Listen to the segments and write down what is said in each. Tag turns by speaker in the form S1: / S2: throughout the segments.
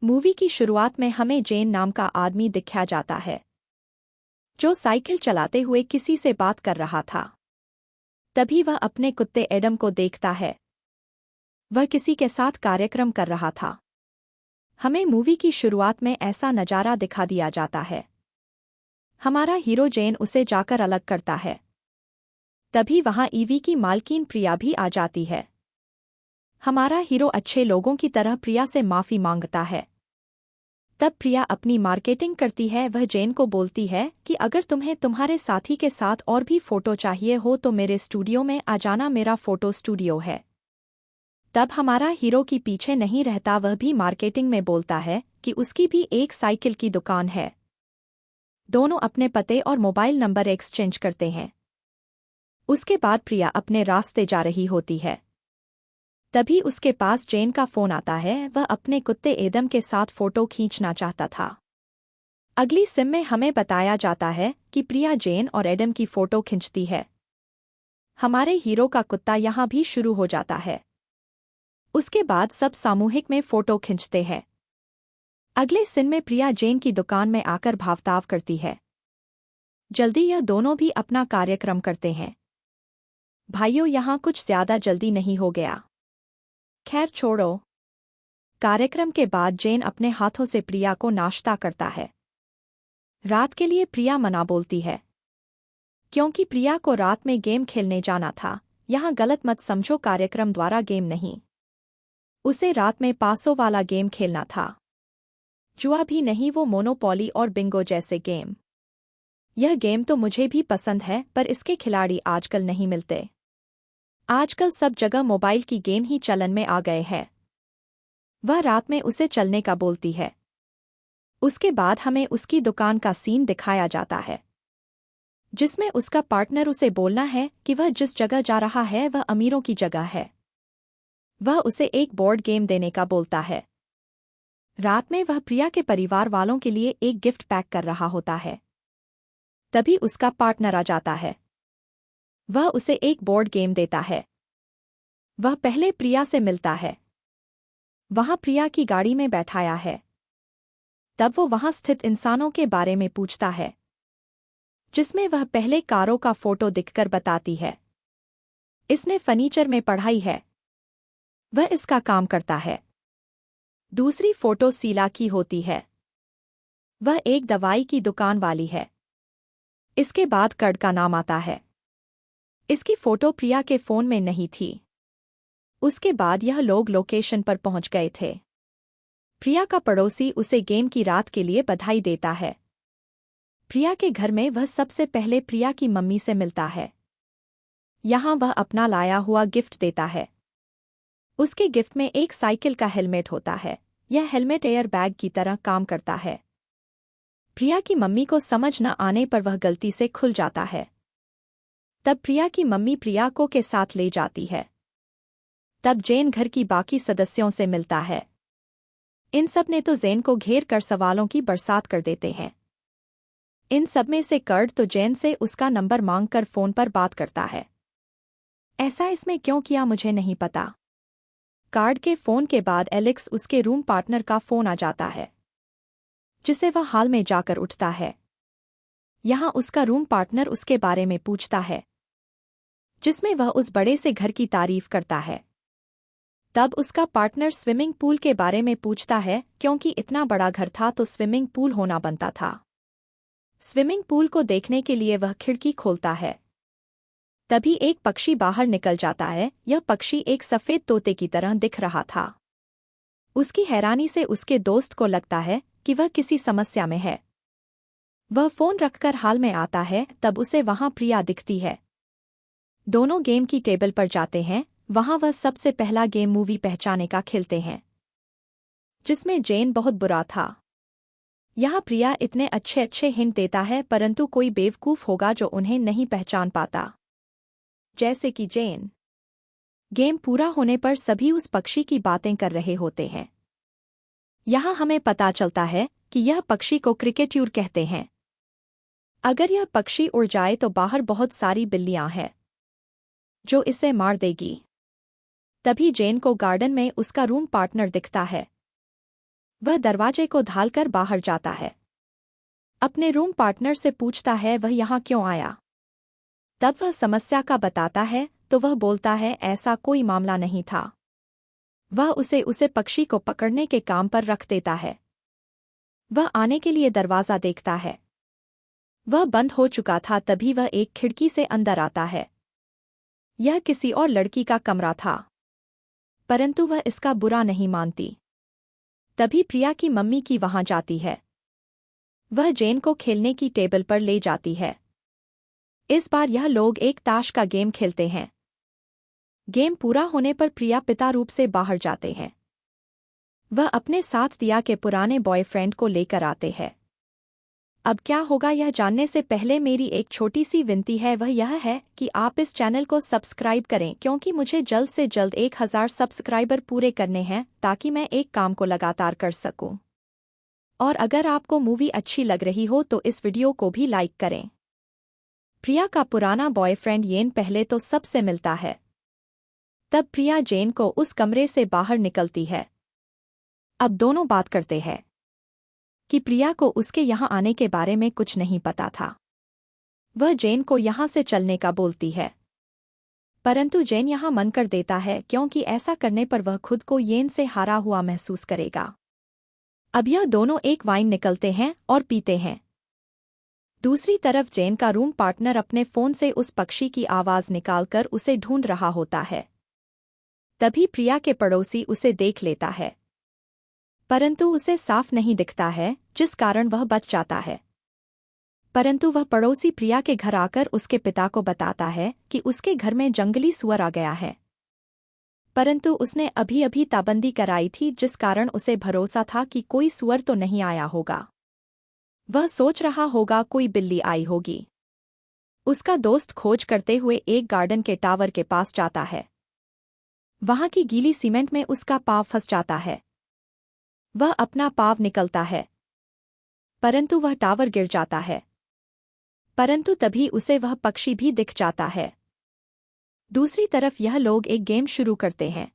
S1: Movie की शुरुआत में हमें जेन नाम का आदमी दिखाया जाता है जो साइकिल चलाते हुए किसी से बात कर रहा था। तभी वह अपने कुत्ते एडम को देखता है। वह किसी के साथ कार्यक्रम कर रहा था। हमें मूवी की शुरुआत में ऐसा नजारा दिखा दिया जाता है। हमारा हीरो जेन उसे जाकर अलग करता है। तभी वहां ईवी की मालकिन प्रिया भी आ जाती है। हमारा हीरो अच्छे लोगों की तरह प्रिया से माफी मांगता है। तब प्रिया अपनी मार्केटिंग करती है। वह जेन को बोलती है कि अगर तुम्हें तुम्हारे साथी के साथ और भी फोटो चाहिए हो तो मेरे स्टूडियो में आ जाना, मेरा फोटो स्टूडियो है। तब हमारा हीरो की पीछे नहीं रहता, वह भी मार्केटिंग में बोलता है कि उसकी भी एक साइकिल की दुकान है। दोनों अपने पते और मोबाइल नंबर एक्सचेंज करते हैं। उसके बाद प्रिया अपने रास्ते जा रही होती है। तभी उसके पास जेन का फोन आता है। वह अपने कुत्ते एडम के साथ फोटो खींचना चाहता था। अगली सिम में हमें बताया जाता है कि प्रिया जेन और एडम की फोटो खींचती है। हमारे हीरो का कुत्ता यहाँ भी शुरू हो जाता है। उसके बाद सब सामूहिक में फोटो खींचते हैं। अगले सीन में प्रिया जेन की दुकान में आकर भावताव करती है। जल्दी यह दोनों भी अपना कार्यक्रम करते हैं। भाइयों, यहाँ कुछ ज्यादा जल्दी नहीं हो गया? खैर छोड़ो। कार्यक्रम के बाद जेन अपने हाथों से प्रिया को नाश्ता करता है। रात के लिए प्रिया मना बोलती है क्योंकि प्रिया को रात में गेम खेलने जाना था। यहाँ गलत मत समझो, कार्यक्रम द्वारा गेम नहीं। उसे रात में पासों वाला गेम खेलना था। जुआ भी नहीं, वो मोनोपोली और बिंगो जैसे गेम। यह गेम तो मुझे भी पसंद है पर इसके खिलाड़ी आजकल नहीं मिलते। आजकल सब जगह मोबाइल की गेम ही चलन में आ गए हैं। वह रात में उसे चलने का बोलती है। उसके बाद हमें उसकी दुकान का सीन दिखाया जाता है जिसमें उसका पार्टनर उसे बोलना है कि वह जिस जगह जा रहा है वह अमीरों की जगह है। वह उसे एक बोर्ड गेम देने का बोलता है। रात में वह प्रिया के परिवार वालों के लिए एक गिफ्ट पैक कर रहा होता है। तभी उसका पार्टनर आ जाता है। वह उसे एक बोर्ड गेम देता है। वह पहले प्रिया से मिलता है। वहां प्रिया की गाड़ी में बैठाया है। तब वो वहां स्थित इंसानों के बारे में पूछता है जिसमें वह पहले कारों का फोटो दिखकर बताती है इसने फर्नीचर में पढ़ाई है। वह इसका काम करता है। दूसरी फोटो सीला की होती है। वह एक दवाई की दुकान वाली है। इसके बाद कर्ड का नाम आता है। इसकी फोटो प्रिया के फोन में नहीं थी। उसके बाद यह लोग लोकेशन पर पहुंच गए थे। प्रिया का पड़ोसी उसे गेम की रात के लिए बधाई देता है। प्रिया के घर में वह सबसे पहले प्रिया की मम्मी से मिलता है। यहाँ वह अपना लाया हुआ गिफ्ट देता है। उसके गिफ्ट में एक साइकिल का हेलमेट होता है। यह हेलमेट एयर बैग की तरह काम करता है। प्रिया की मम्मी को समझ न आने पर वह गलती से खुल जाता है। तब प्रिया की मम्मी प्रिया को के साथ ले जाती है। तब जेन घर की बाकी सदस्यों से मिलता है। इन सब ने तो जेन को घेर कर सवालों की बरसात कर देते हैं। इन सब में से कर्ड तो जेन से उसका नंबर मांगकर फोन पर बात करता है। ऐसा इसमें क्यों किया मुझे नहीं पता। कार्ड के फोन के बाद एलेक्स उसके रूम पार्टनर का फोन आ जाता है जिसे वह हाल में जाकर उठता है। यहाँ उसका रूम पार्टनर उसके बारे में पूछता है जिसमें वह उस बड़े से घर की तारीफ करता है। तब उसका पार्टनर स्विमिंग पूल के बारे में पूछता है क्योंकि इतना बड़ा घर था तो स्विमिंग पूल होना बनता था। स्विमिंग पूल को देखने के लिए वह खिड़की खोलता है। तभी एक पक्षी बाहर निकल जाता है। यह पक्षी एक सफेद तोते की तरह दिख रहा था। उसकी हैरानी से उसके दोस्त को लगता है कि वह किसी समस्या में है। वह फोन रखकर हाल में आता है। तब उसे वहां प्रिया दिखती है। दोनों गेम की टेबल पर जाते हैं। वहां वह सबसे पहला गेम मूवी पहचाने का खेलते हैं जिसमें जेन बहुत बुरा था। यहाँ प्रिया इतने अच्छे अच्छे हिंट देता है परंतु कोई बेवकूफ होगा जो उन्हें नहीं पहचान पाता। जैसे कि जेन। गेम पूरा होने पर सभी उस पक्षी की बातें कर रहे होते हैं। यहाँ हमें पता चलता है कि यह पक्षी को क्रिकेट्यूर कहते हैं। अगर यह पक्षी उड़ जाए तो बाहर बहुत सारी बिल्लियां हैं जो इसे मार देगी। तभी जेन को गार्डन में उसका रूम पार्टनर दिखता है। वह दरवाजे को ढालकर बाहर जाता है। अपने रूम पार्टनर से पूछता है वह यहाँ क्यों आया। तब वह समस्या का बताता है तो वह बोलता है ऐसा कोई मामला नहीं था। वह उसे पक्षी को पकड़ने के काम पर रख देता है। वह आने के लिए दरवाज़ा देखता है। वह बंद हो चुका था। तभी वह एक खिड़की से अंदर आता है। यह किसी और लड़की का कमरा था, परंतु वह इसका बुरा नहीं मानती। तभी प्रिया की मम्मी की वहां जाती है। वह जेन को खेलने की टेबल पर ले जाती है। इस बार यह लोग एक ताश का गेम खेलते हैं। गेम पूरा होने पर प्रिया पिता रूप से बाहर जाते हैं। वह अपने साथ दिया के पुराने बॉयफ्रेंड को लेकर आते हैं। अब क्या होगा यह जानने से पहले मेरी एक छोटी सी विनती है, वह यह है कि आप इस चैनल को सब्सक्राइब करें, क्योंकि मुझे जल्द से जल्द 1000 सब्सक्राइबर पूरे करने हैं ताकि मैं एक काम को लगातार कर सकूं। और अगर आपको मूवी अच्छी लग रही हो तो इस वीडियो को भी लाइक करें। प्रिया का पुराना बॉयफ्रेंड येन पहले तो सबसे मिलता है। तब प्रिया जेन को उस कमरे से बाहर निकलती है। अब दोनों बात करते हैं कि प्रिया को उसके यहाँ आने के बारे में कुछ नहीं पता था। वह जेन को यहाँ से चलने का बोलती है, परंतु जेन यहाँ मन कर देता है क्योंकि ऐसा करने पर वह खुद को येन से हारा हुआ महसूस करेगा। अब यह दोनों एक वाइन निकलते हैं और पीते हैं। दूसरी तरफ जेन का रूम पार्टनर अपने फोन से उस पक्षी की आवाज निकालकर उसे ढूंढ रहा होता है। तभी प्रिया के पड़ोसी उसे देख लेता है, परंतु उसे साफ नहीं दिखता है, जिस कारण वह बच जाता है। परंतु वह पड़ोसी प्रिया के घर आकर उसके पिता को बताता है कि उसके घर में जंगली सुअर आ गया है, परंतु उसने अभी अभी ताबंदी कराई थी, जिस कारण उसे भरोसा था कि कोई सुअर तो नहीं आया होगा। वह सोच रहा होगा कोई बिल्ली आई होगी। उसका दोस्त खोज करते हुए एक गार्डन के टावर के पास जाता है। वहां की गीली सीमेंट में उसका पाँव फंस जाता है। वह अपना पाँव निकलता है, परंतु वह टावर गिर जाता है। परंतु तभी उसे वह पक्षी भी दिख जाता है। दूसरी तरफ यह लोग एक गेम शुरू करते हैं।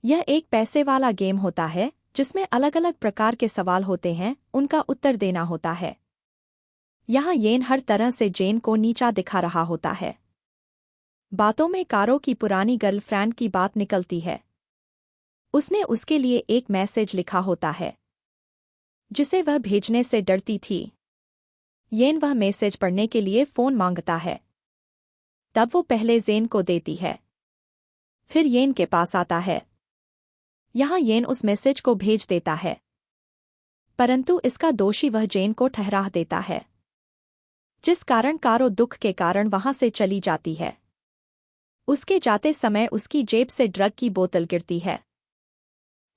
S1: यह एक पैसे वाला गेम होता है जिसमें अलग अलग प्रकार के सवाल होते हैं, उनका उत्तर देना होता है। यहाँ येन हर तरह से जेन को नीचा दिखा रहा होता है। बातों में कारो की पुरानी गर्लफ्रेंड की बात निकलती है। उसने उसके लिए एक मैसेज लिखा होता है जिसे वह भेजने से डरती थी। येन वह मैसेज पढ़ने के लिए फोन मांगता है। तब वो पहले जेन को देती है, फिर येन के पास आता है। यहाँ येन उस मैसेज को भेज देता है, परंतु इसका दोषी वह जेन को ठहरा देता है, जिस कारण कारो दुख के कारण वहां से चली जाती है। उसके जाते समय उसकी जेब से ड्रग की बोतल गिरती है,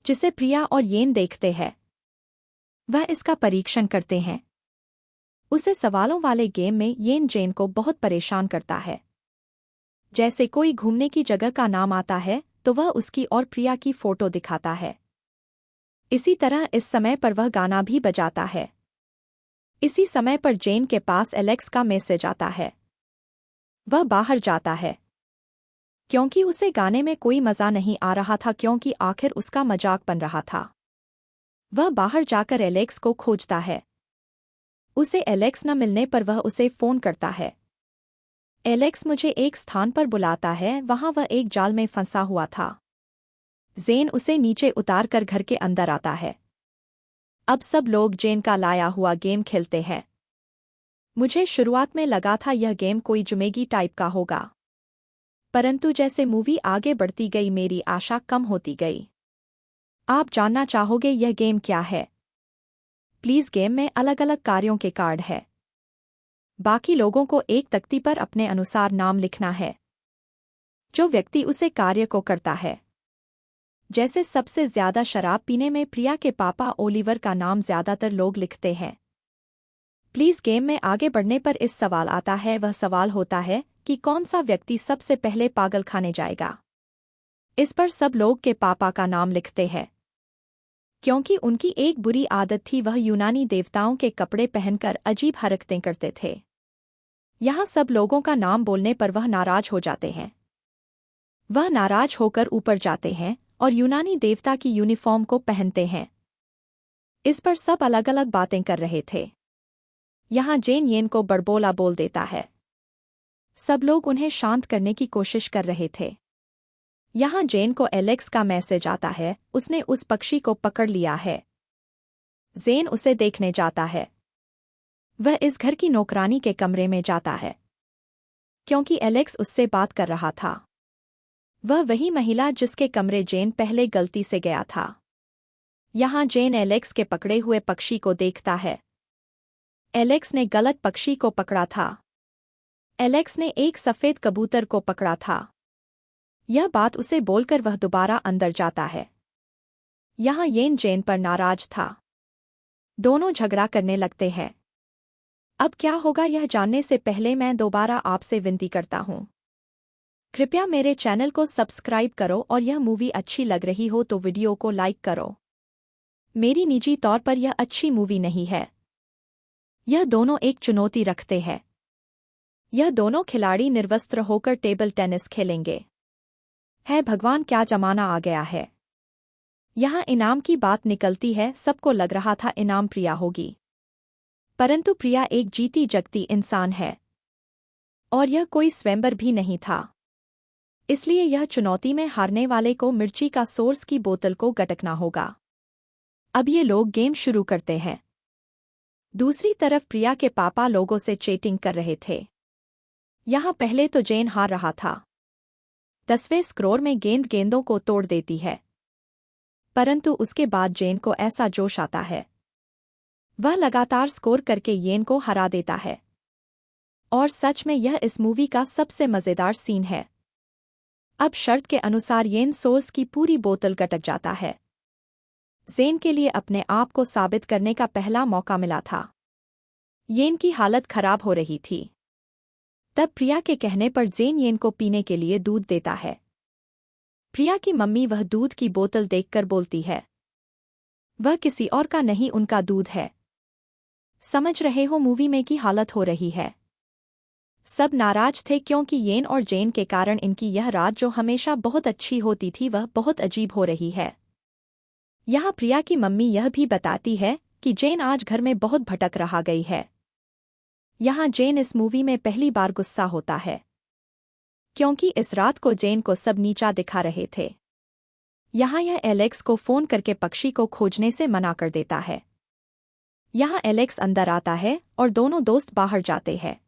S1: जिसे प्रिया और येन देखते हैं। वह इसका परीक्षण करते हैं। उसे सवालों वाले गेम में येन जेन को बहुत परेशान करता है। जैसे कोई घूमने की जगह का नाम आता है तो वह उसकी और प्रिया की फोटो दिखाता है। इसी तरह इस समय पर वह गाना भी बजाता है। इसी समय पर जेन के पास एलेक्स का मैसेज आता है। वह बाहर जाता है क्योंकि उसे गाने में कोई मजा नहीं आ रहा था, क्योंकि आखिर उसका मजाक बन रहा था। वह बाहर जाकर एलेक्स को खोजता है। उसे एलेक्स न मिलने पर वह उसे फोन करता है। एलेक्स मुझे एक स्थान पर बुलाता है, वहां वह एक जाल में फंसा हुआ था। जेन उसे नीचे उतारकर घर के अंदर आता है। अब सब लोग जेन का लाया हुआ गेम खेलते हैं। मुझे शुरुआत में लगा था यह गेम कोई जुमेगी टाइप का होगा, परंतु जैसे मूवी आगे बढ़ती गई मेरी आशा कम होती गई। आप जानना चाहोगे यह गेम क्या है? प्लीज गेम में अलग अलग कार्यों के कार्ड है। बाकी लोगों को एक तख्ती पर अपने अनुसार नाम लिखना है। जो व्यक्ति उसे कार्य को करता है, जैसे सबसे ज्यादा शराब पीने में प्रिया के पापा ओलिवर का नाम ज्यादातर लोग लिखते हैं। प्लीज गेम में आगे बढ़ने पर इस सवाल आता है, वह सवाल होता है कि कौन सा व्यक्ति सबसे पहले पागल खाने जाएगा। इस पर सब लोग के पापा का नाम लिखते हैं, क्योंकि उनकी एक बुरी आदत थी, वह यूनानी देवताओं के कपड़े पहनकर अजीब हरकतें करते थे। यहाँ सब लोगों का नाम बोलने पर वह नाराज हो जाते हैं। वह नाराज होकर ऊपर जाते हैं और यूनानी देवता की यूनिफॉर्म को पहनते हैं। इस पर सब अलग अलग बातें कर रहे थे। यहाँ जेन येन को बड़बोला बोल देता है। सब लोग उन्हें शांत करने की कोशिश कर रहे थे। यहाँ जेन को एलेक्स का मैसेज आता है, उसने उस पक्षी को पकड़ लिया है। जेन उसे देखने जाता है। वह इस घर की नौकरानी के कमरे में जाता है, क्योंकि एलेक्स उससे बात कर रहा था। वह वही महिला जिसके कमरे जेन पहले गलती से गया था। यहाँ जेन एलेक्स के पकड़े हुए पक्षी को देखता है। एलेक्स ने गलत पक्षी को पकड़ा था। एलेक्स ने एक सफेद कबूतर को पकड़ा था। यह बात उसे बोलकर वह दोबारा अंदर जाता है। यहाँ येन जेन पर नाराज था। दोनों झगड़ा करने लगते हैं। अब क्या होगा यह जानने से पहले मैं दोबारा आपसे विनती करता हूँ, कृपया मेरे चैनल को सब्सक्राइब करो और यह मूवी अच्छी लग रही हो तो वीडियो को लाइक करो। मेरी निजी तौर पर यह अच्छी मूवी नहीं है। यह दोनों एक चुनौती रखते हैं। यह दोनों खिलाड़ी निर्वस्त्र होकर टेबल टेनिस खेलेंगे। है भगवान, क्या जमाना आ गया है। यहाँ इनाम की बात निकलती है। सबको लग रहा था इनाम प्रिया होगी, परंतु प्रिया एक जीती जगती इंसान है और यह कोई स्वयंवर भी नहीं था। इसलिए यह चुनौती में हारने वाले को मिर्ची का सोर्स की बोतल को गटकना होगा। अब ये लोग गेम शुरू करते हैं। दूसरी तरफ प्रिया के पापा लोगों से चेटिंग कर रहे थे। यहाँ पहले तो जेन हार रहा था। 10वें स्कोर में गेंदों को तोड़ देती है, परंतु उसके बाद जेन को ऐसा जोश आता है। वह लगातार स्कोर करके येन को हरा देता है। और सच में यह इस मूवी का सबसे मजेदार सीन है। अब शर्त के अनुसार येन सोर्स की पूरी बोतल गटक जाता है। जेन के लिए अपने आप को साबित करने का पहला मौका मिला था। येन की हालत खराब हो रही थी। तब प्रिया के कहने पर जेन येन को पीने के लिए दूध देता है। प्रिया की मम्मी वह दूध की बोतल देखकर बोलती है, वह किसी और का नहीं, उनका दूध है। समझ रहे हो मूवी में की हालत हो रही है। सब नाराज थे क्योंकि येन और जेन के कारण इनकी यह रात जो हमेशा बहुत अच्छी होती थी वह बहुत अजीब हो रही है। यहाँ प्रिया की मम्मी यह भी बताती है कि जेन आज घर में बहुत भटक रहा गई है। यहाँ जेन इस मूवी में पहली बार गुस्सा होता है, क्योंकि इस रात को जेन को सब नीचा दिखा रहे थे। यहाँ यह एलेक्स को फोन करके पक्षी को खोजने से मना कर देता है। यहाँ एलेक्स अंदर आता है और दोनों दोस्त बाहर जाते हैं।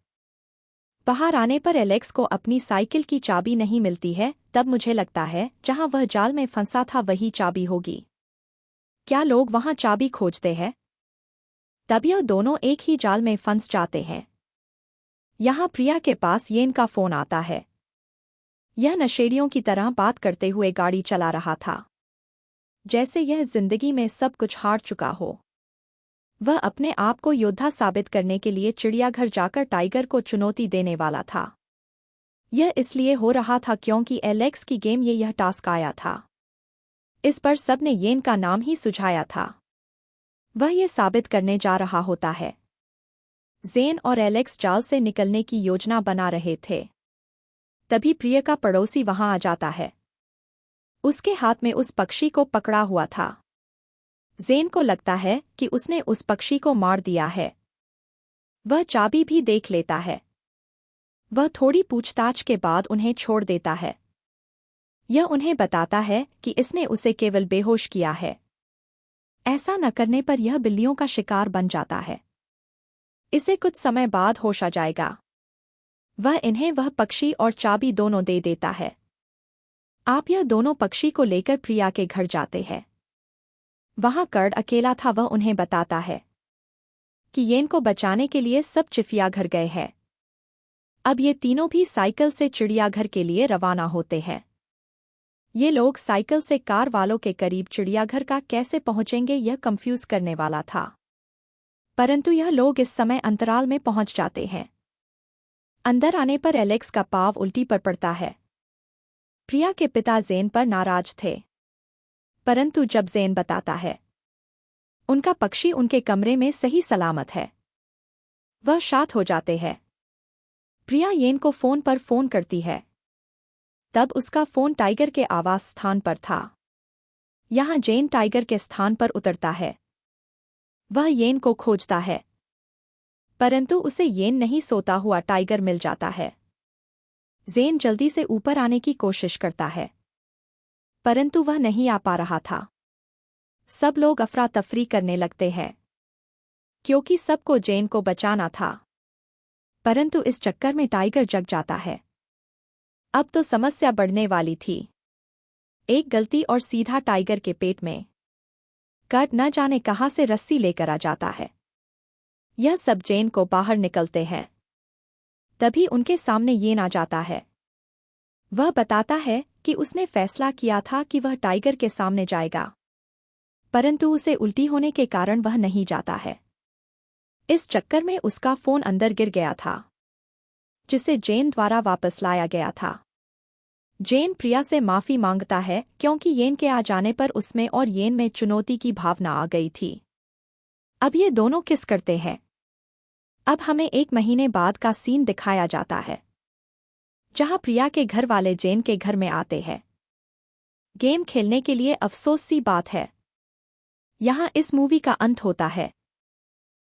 S1: बाहर आने पर एलेक्स को अपनी साइकिल की चाबी नहीं मिलती है। तब मुझे लगता है जहां वह जाल में फंसा था वही चाबी होगी। क्या लोग वहां चाबी खोजते हैं? तब यह दोनों एक ही जाल में फंस जाते हैं। यहाँ प्रिया के पास येन का फोन आता है। यह नशेड़ियों की तरह बात करते हुए गाड़ी चला रहा था, जैसे यह जिंदगी में सब कुछ हार चुका हो। वह अपने आप को योद्धा साबित करने के लिए चिड़ियाघर जाकर टाइगर को चुनौती देने वाला था। यह इसलिए हो रहा था क्योंकि एलेक्स की गेम में यह टास्क आया था। इस पर सबने येन का नाम ही सुझाया था। वह ये साबित करने जा रहा होता है। जेन और एलेक्स जाल से निकलने की योजना बना रहे थे। तभी प्रिय का पड़ोसी वहां आ जाता है। उसके हाथ में उस पक्षी को पकड़ा हुआ था। जेन को लगता है कि उसने उस पक्षी को मार दिया है। वह चाबी भी देख लेता है। वह थोड़ी पूछताछ के बाद उन्हें छोड़ देता है। यह उन्हें बताता है कि इसने उसे केवल बेहोश किया है। ऐसा न करने पर यह बिल्लियों का शिकार बन जाता है। इसे कुछ समय बाद होश आ जाएगा। वह इन्हें वह पक्षी और चाबी दोनों दे देता है। आप यह दोनों पक्षी को लेकर प्रिया के घर जाते हैं। वहां कर्ड अकेला था। वह उन्हें बताता है कि येन को बचाने के लिए सब चिड़ियाघर गए हैं। अब ये तीनों भी साइकिल से चिड़ियाघर के लिए रवाना होते हैं। ये लोग साइकिल से कार वालों के करीब चिड़ियाघर का कैसे पहुंचेंगे यह कंफ्यूज करने वाला था, परंतु यह लोग इस समय अंतराल में पहुंच जाते हैं। अंदर आने पर एलेक्स का पाँव उल्टी पर पड़ता है। प्रिया के पिता जेन पर नाराज थे, परंतु जब जेन बताता है उनका पक्षी उनके कमरे में सही सलामत है, वह शांत हो जाते हैं। प्रिया येन को फोन पर फोन करती है। तब उसका फोन टाइगर के आवास स्थान पर था। यहाँ जेन टाइगर के स्थान पर उतरता है। वह येन को खोजता है, परंतु उसे येन नहीं सोता हुआ टाइगर मिल जाता है। जेन जल्दी से ऊपर आने की कोशिश करता है, परंतु वह नहीं आ पा रहा था। सब लोग अफरा तफरी करने लगते हैं, क्योंकि सबको जेन को बचाना था। परंतु इस चक्कर में टाइगर जग जाता है। अब तो समस्या बढ़ने वाली थी। एक गलती और सीधा टाइगर के पेट में कट न जाने कहाँ से रस्सी लेकर आ जाता है। यह सब जेन को बाहर निकलते हैं। तभी उनके सामने येन आ जाता है। वह बताता है कि उसने फैसला किया था कि वह टाइगर के सामने जाएगा, परंतु उसे उल्टी होने के कारण वह नहीं जाता है। इस चक्कर में उसका फोन अंदर गिर गया था, जिसे जेन द्वारा वापस लाया गया था। जेन प्रिया से माफी मांगता है क्योंकि येन के आ जाने पर उसमें और येन में चुनौती की भावना आ गई थी। अब ये दोनों किस करते हैं। अब हमें 1 महीने बाद का सीन दिखाया जाता है, जहां प्रिया के घर वाले जेन के घर में आते हैं गेम खेलने के लिए। अफसोस सी बात है, यहां इस मूवी का अंत होता है।